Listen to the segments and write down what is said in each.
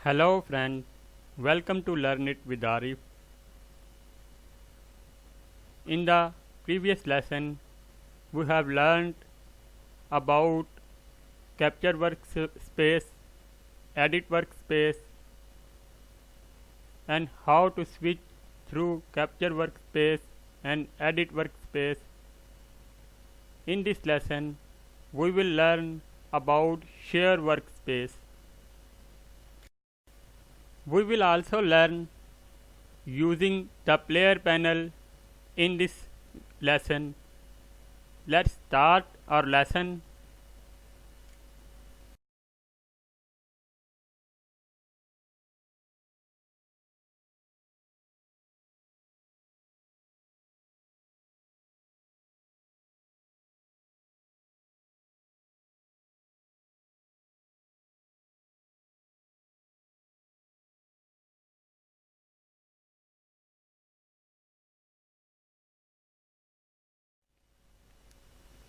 Hello friends, welcome to Learn It with Arif. In the previous lesson, we have learned about Capture Workspace, Edit Workspace, and how to switch through Capture Workspace and Edit Workspace. In this lesson, we will learn about Share Workspace. We will also learn using the player panel in this lesson. Let's start our lesson.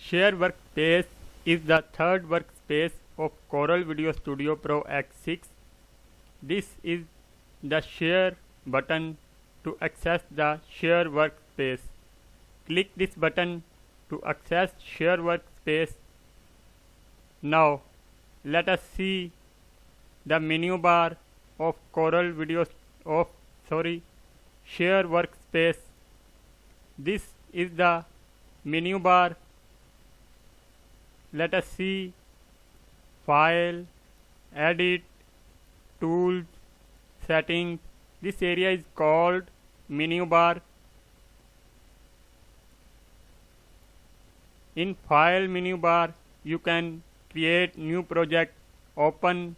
Share Workspace is the third workspace of Corel Video Studio Pro X6. This is the Share button to access the Share Workspace. Click this button to access Share Workspace. Now, let us see the menu bar of Corel Video Share Workspace. This is the menu bar. Let us see File, Edit, Tools, Settings. This area is called menu bar. In File menu bar, you can create new project, open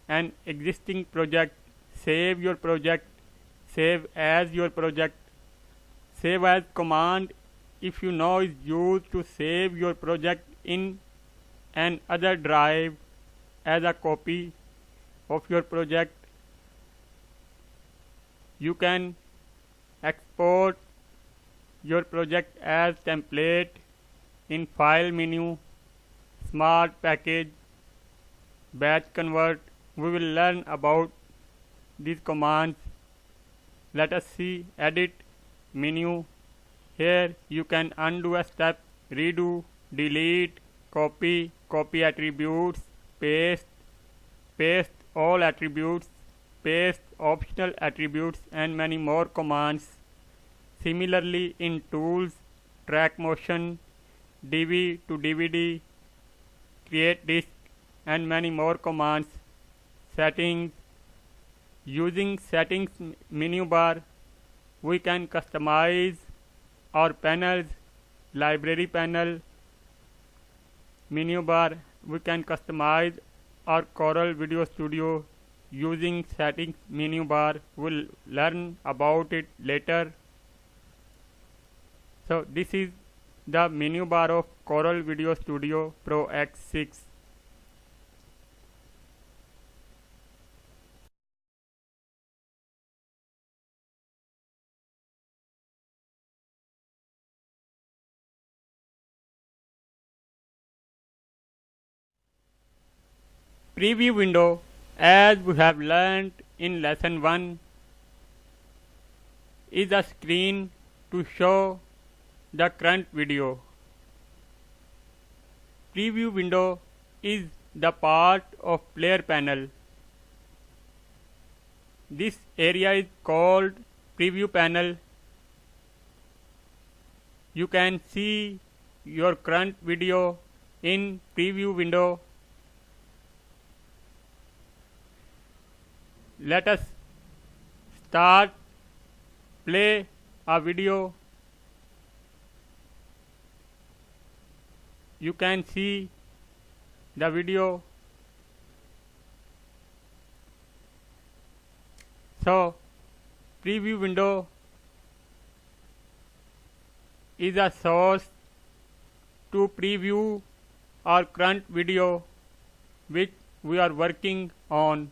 an existing project, save your project, save as your project. Save as command, if you know, is used to save your project in an other drive as a copy of your project. You can export your project as template in File menu, Smart Package, Batch Convert. We will learn about these commands. Let us see Edit menu. Here you can undo a step, redo, delete, copy attributes, paste all attributes, paste optional attributes, and many more commands. Similarly, in Tools, Track Motion, DV to DVD, Create Disk, and many more commands. Settings. Using Settings menu bar, we can customize our panels. Library panel menu bar, we can customize our Corel Video Studio using Settings menu bar. We'll learn about it later. So this is the menu bar of Corel Video Studio Pro X6. Preview window, as we have learned in lesson 1, is a screen to show the current video. Preview window is the part of player panel. This area is called preview panel. You can see your current video in preview window. Let us start play a video. You can see the video. So, preview window is a source to preview our current video which we are working on.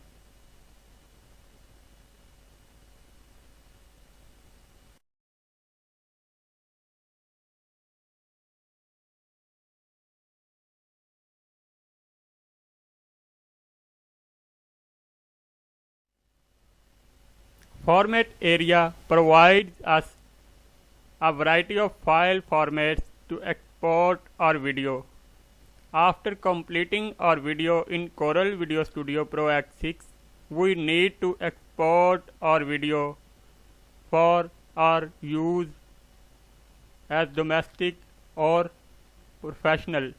Format area provides us a variety of file formats to export our video. After completing our video in Corel Video Studio Pro X6, we need to export our video for our use as domestic or professional.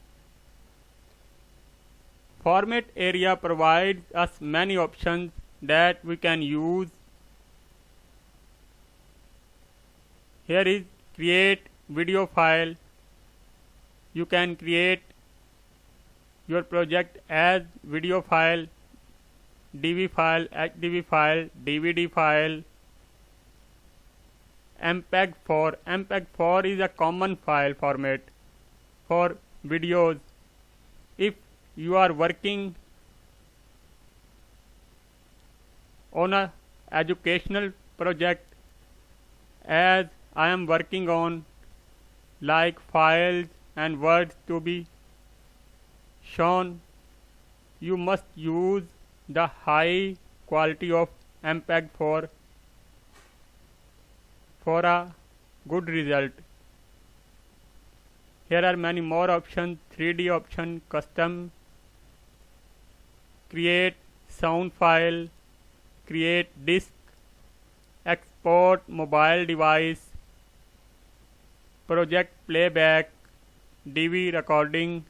Format area provides us many options that we can use. Here is create video file. You can create your project as video file, DV file, HDV file, DVD file, MPEG-4. MPEG-4 is a common file format for videos. If you are working on a educational project, as I am working on, like files and words to be shown, you must use the high quality of MPEG-4 for a good result. Here are many more options: 3D option, custom, create sound file, create disk, export mobile device, project playback, DV recording,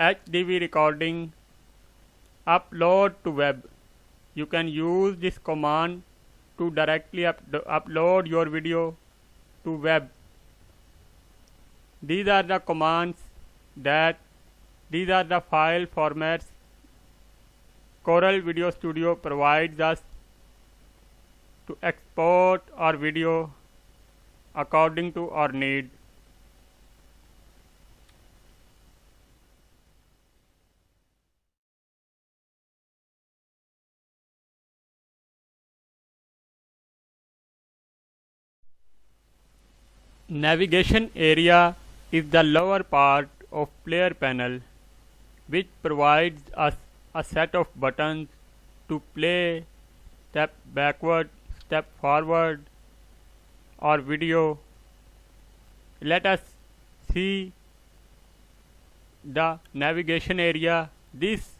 HDV recording, upload to web. You can use this command to directly upload your video to web. These are the commands these are the file formats Corel Video Studio provides us to export our video according to our need. Navigation area is the lower part of player panel, which provides us a set of buttons to play, step backward, step forward, or video. Let us see the navigation area. This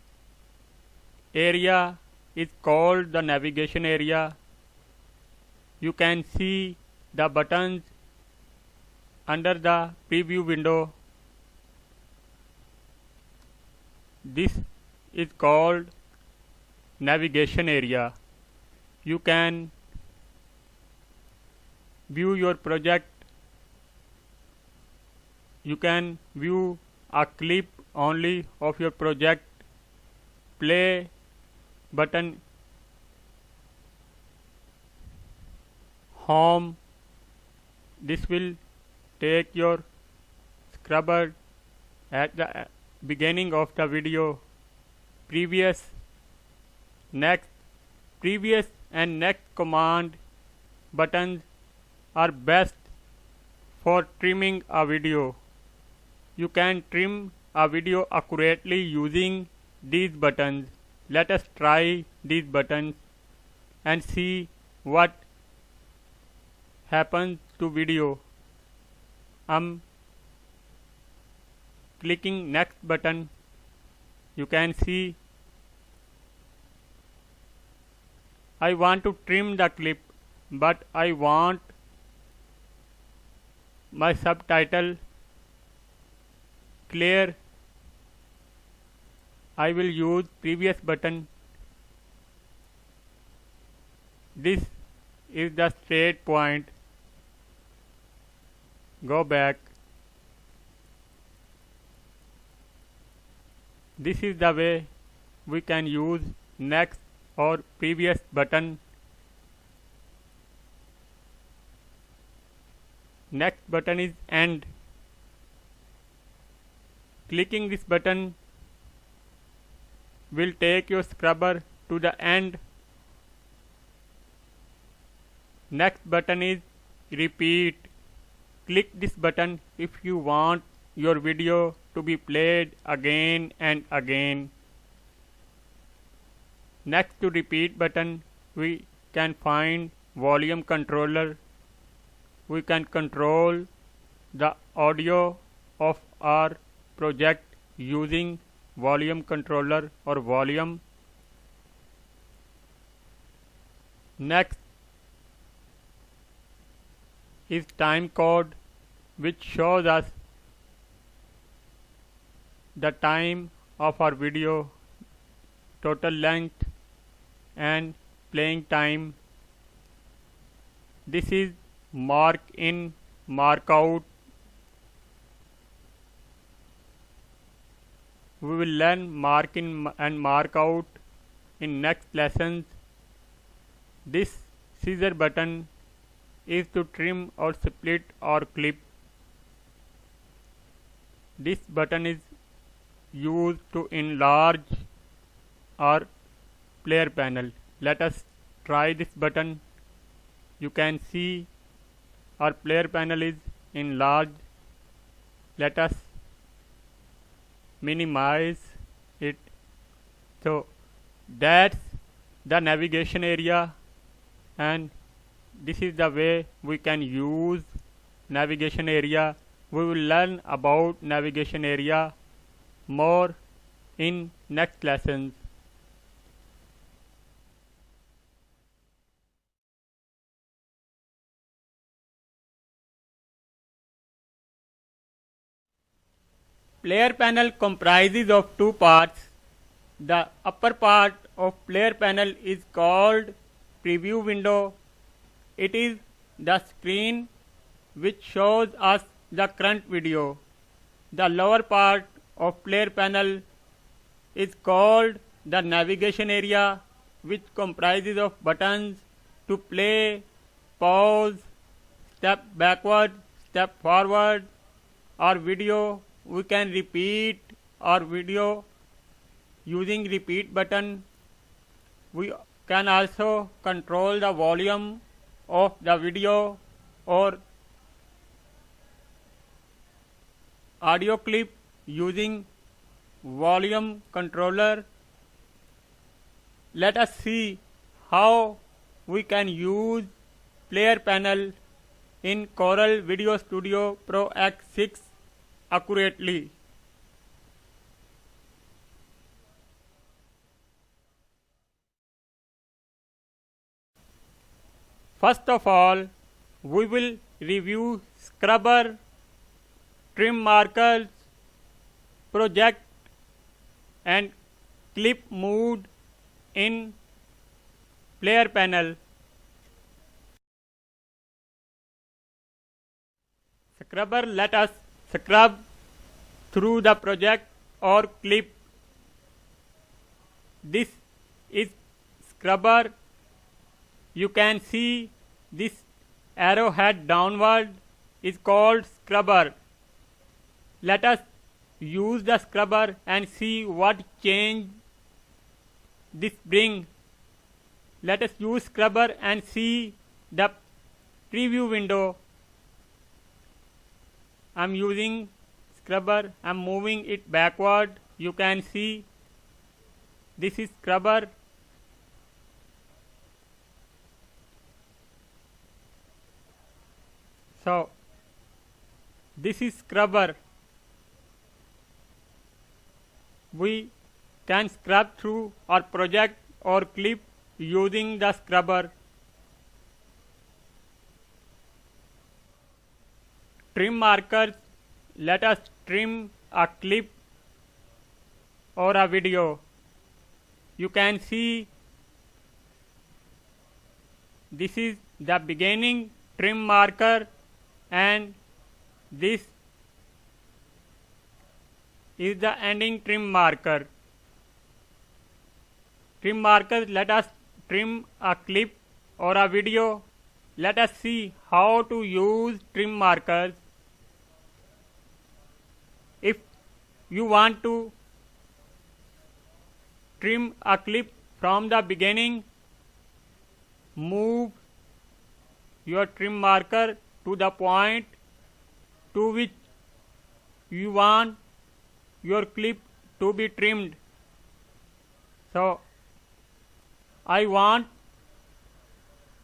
area is called the navigation area. You can see the buttons under the preview window. This is called navigation area. You can view your project. You can view a clip only of your project. Play button, home. This will take your scrubber at the beginning of the video. Previous, next. Previous and next command buttons are best for trimming a video. You can trim a video accurately using these buttons. Let us try these buttons and see what happens to video. I'm clicking next button. You can see I want to trim the clip, but I want my subtitle clear. I will use previous button. This is the straight point. Go back. This is the way we can use next or previous button. Next button is end. Clicking this button will take your scrubber to the end. Next button is repeat. Click this button if you want your video to be played again and again. Next to repeat button, we can find volume controller. We can control the audio of our project using volume controller or volume. Next is time code, which shows us the time of our video, total length and playing time. This is mark in, mark out. We will learn mark in and mark out in next lessons. This scissor button is to trim or split or clip. This button is used to enlarge our player panel. Let us try this button. You can see our player panel is enlarged. Let us minimize it. So that's the navigation area, and this is the way we can use navigation area. We will learn about navigation area more in next lessons. Player panel comprises of two parts. The upper part of player panel is called preview window. It is the screen which shows us the current video. The lower part of player panel is called the navigation area, which comprises of buttons to play, pause, step backward, step forward. Our video, we can repeat our video using repeat button. We can also control the volume of the video or audio clip using volume controller. Let us see how we can use player panel in Corel Video Studio Pro X6 accurately. First of all, we will review scrubber, trim markers, project and clip mode in player panel. Scrubber, let us scrub through the project or clip. This is scrubber. You can see this arrowhead downward is called scrubber. Let us use the scrubber and see what change this brings. Let us use scrubber and see the preview window. I am using scrubber. I am moving it backward. You can see this is scrubber. So this is scrubber. We can scrub through our project or clip using the scrubber. Trim markers. Let us trim a clip or a video. You can see this is the beginning trim marker and this is the ending trim marker. Trim markers, let us trim a clip or a video. Let us see how to use trim markers. If you want to trim a clip from the beginning, move your trim marker to the point to which you want your clip to be trimmed. So I want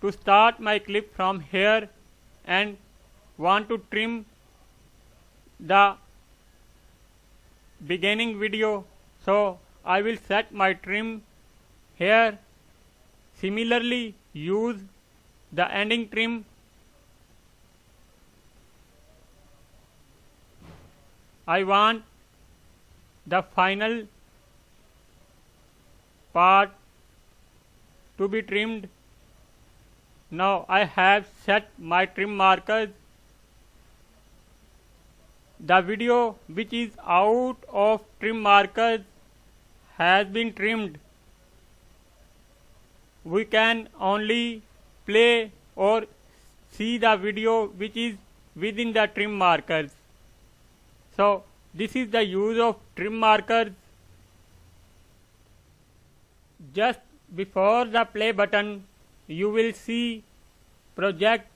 to start my clip from here and want to trim the beginning video, so I will set my trim here. Similarly, use the ending trim. I want the final part to be trimmed. Now I have set my trim markers. The video which is out of trim markers has been trimmed. We can only play or see the video which is within the trim markers. So this is the use of trim markers. Just before the play button, you will see project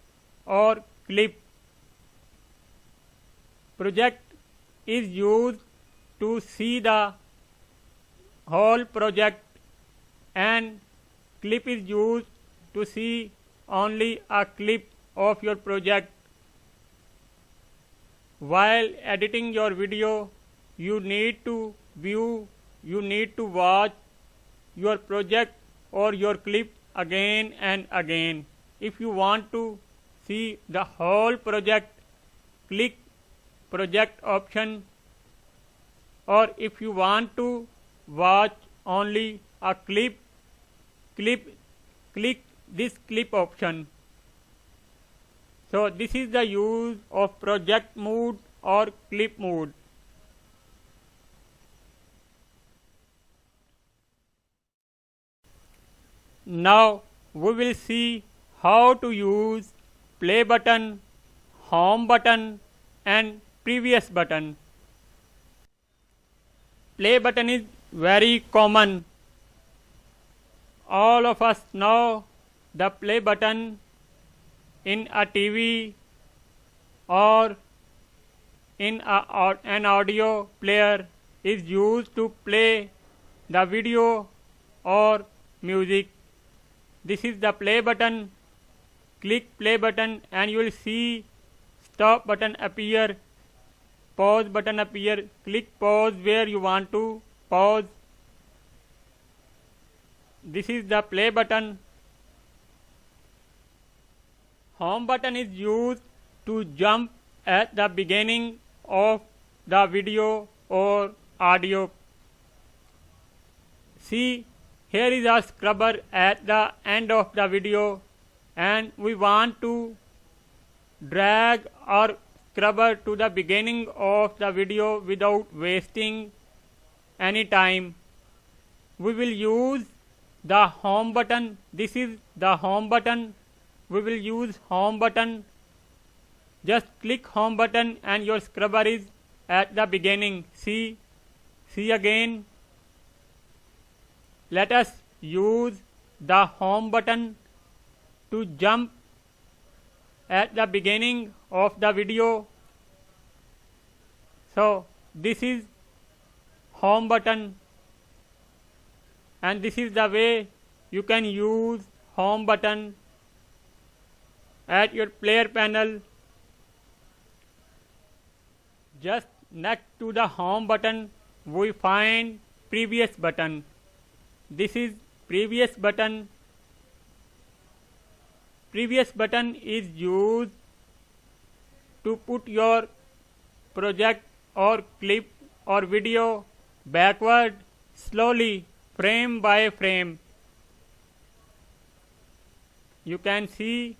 or clip. Project is used to see the whole project, and clip is used to see only a clip of your project. While editing your video, you need to view, you need to watch your project or your clip again and again. If you want to see the whole project, click project option, or if you want to watch only a clip, click this clip option. So this is the use of project mode or clip mode. Now we will see how to use play button, home button and previous button. Play button is very common. All of us know the play button in a TV or in an audio player is used to play the video or music. This is the play button. Click play button and you will see stop button appear, pause button appear. Click pause where you want to pause. This is the play button. Home button is used to jump at the beginning of the video or audio. See, here is a scrubber at the end of the video, and we want to drag our scrubber to the beginning of the video without wasting any time. We will use the home button. This is the home button. We will use home button. Just click home button and your scrubber is at the beginning. See again. Let us use the home button to jump at the beginning of the video. So this is home button, and this is the way you can use home button at your player panel. Just next to the home button we find previous button. This is previous button. Previous button is used to put your project or clip or video backward slowly, frame by frame. You can see.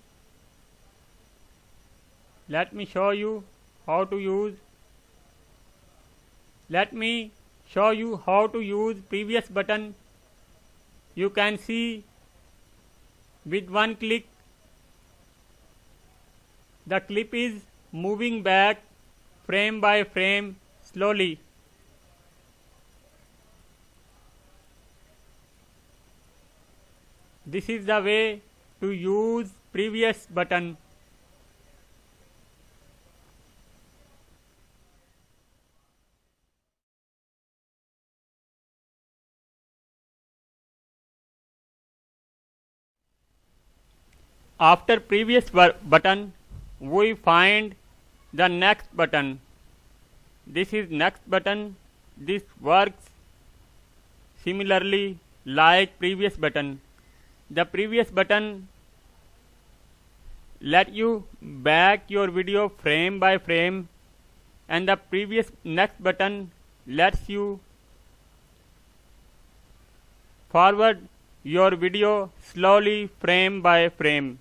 Let me show you how to use. Let me show you how to use previous button. You can see with one click the clip is moving back frame by frame slowly. This is the way to use previous button. After previous button, we find the next button. This is next button. This works similarly like previous button. The previous button let you back your video frame by frame, and the previous next button lets you forward your video slowly frame by frame.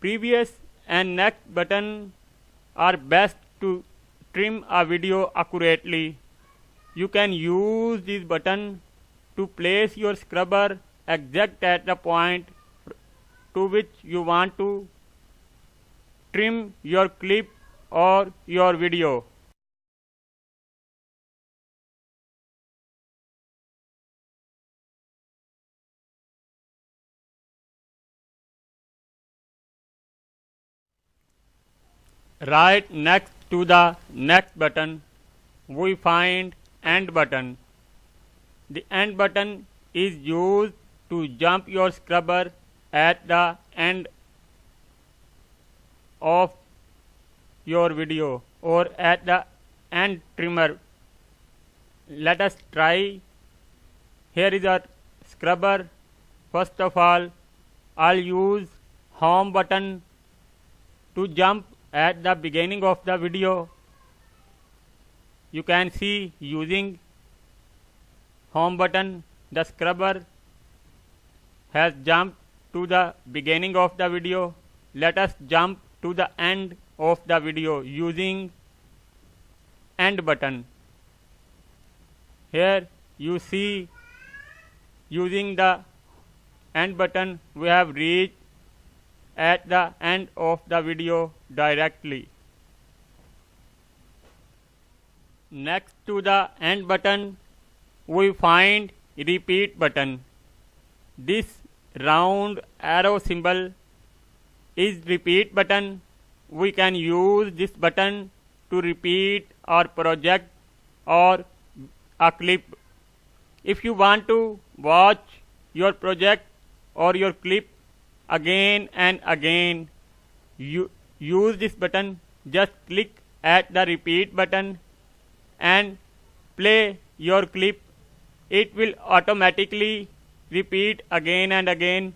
Previous and next button are best to trim a video accurately. You can use this button to place your scrubber exact at the point to which you want to trim your clip or your video. Right next to the next button, we find end button. The end button is used to jump your scrubber at the end of your video or at the end trimmer. Let us try. Here is our scrubber. First of all, I'll use home button to jump at the beginning of the video. You can see using home button the scrubber has jumped to the beginning of the video. Let us jump to the end of the video using end button. Here you see using the end button we have reached at the end of the video directly. Next to the end button we find repeat button. This round arrow symbol is repeat button. We can use this button to repeat our project or a clip. If you want to watch your project or your clip again and again, you use this button. Just click at the repeat button and play your clip. It will automatically repeat again and again.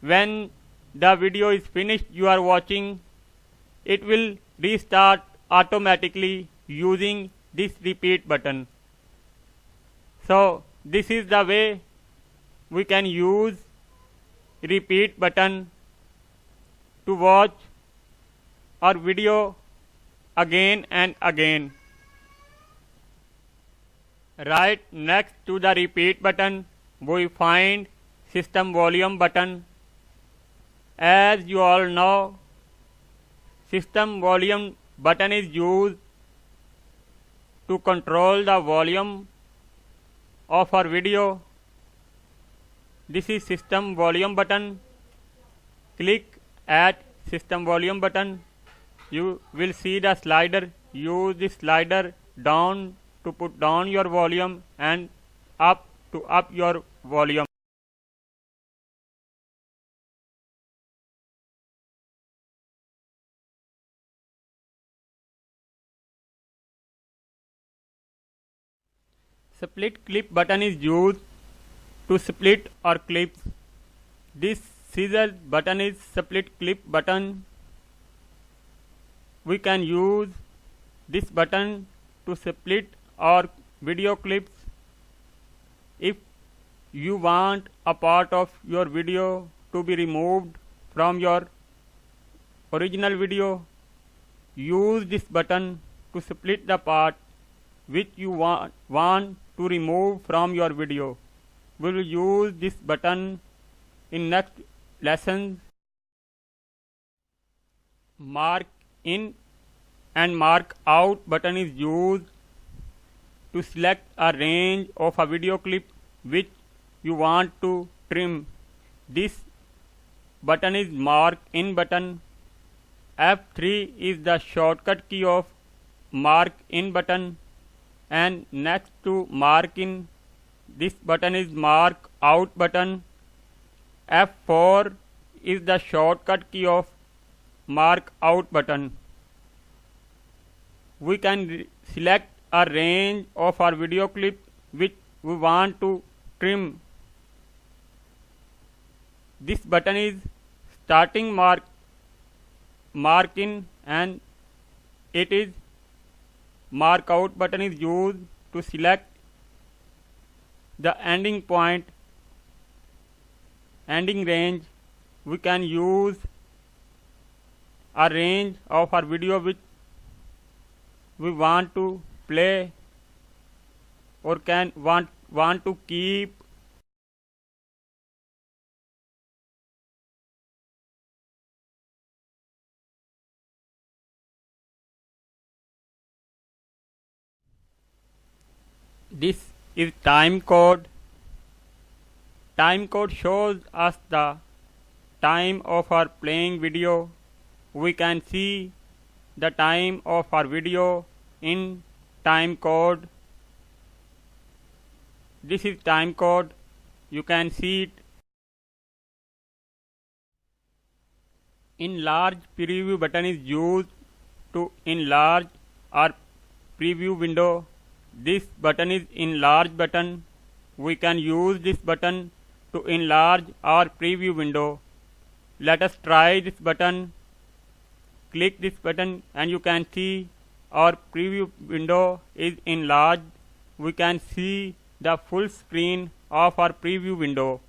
When the video is finished you are watching, it will restart automatically using this repeat button. So this is the way we can use repeat button to watch our video again and again. Right next to the repeat button we find system volume button. As you all know, system volume button is used to control the volume of our video. This is system volume button. Click at system volume button. You will see the slider. Use this slider down to put down your volume and up to up your volume. Split clip button is used to split our clips. This scissor button is split clip button. We can use this button to split our video clips. If you want a part of your video to be removed from your original video, use this button to split the part which you want to remove from your video. We will use this button in next lesson. Mark in and mark out button is used to select a range of a video clip which you want to trim. This button is mark in button. F3 is the shortcut key of mark in button, and next to mark in, this button is mark out button. F4 is the shortcut key of mark out button. We can select a range of our video clip which we want to trim. This button is starting mark in, and it is mark out button is used to select the ending point, ending range. We can use a range of our video which we want to play or can want to keep. This is time code. Time code shows us the time of our playing video. We can see the time of our video in time code. This is time code. You can see it. Enlarge preview button is used to enlarge our preview window. This button is enlarge button. We can use this button to enlarge our preview window. Let us try this button. Click this button and you can see our preview window is enlarged. We can see the full screen of our preview window.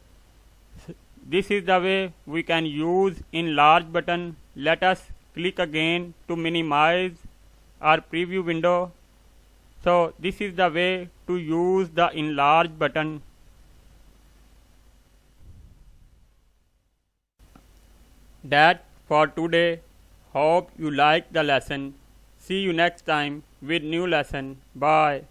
This is the way we can use enlarge button. Let us click again to minimize our preview window. So this is the way to use the enlarge button. That's for today. Hope you like the lesson. See you next time with new lesson. Bye.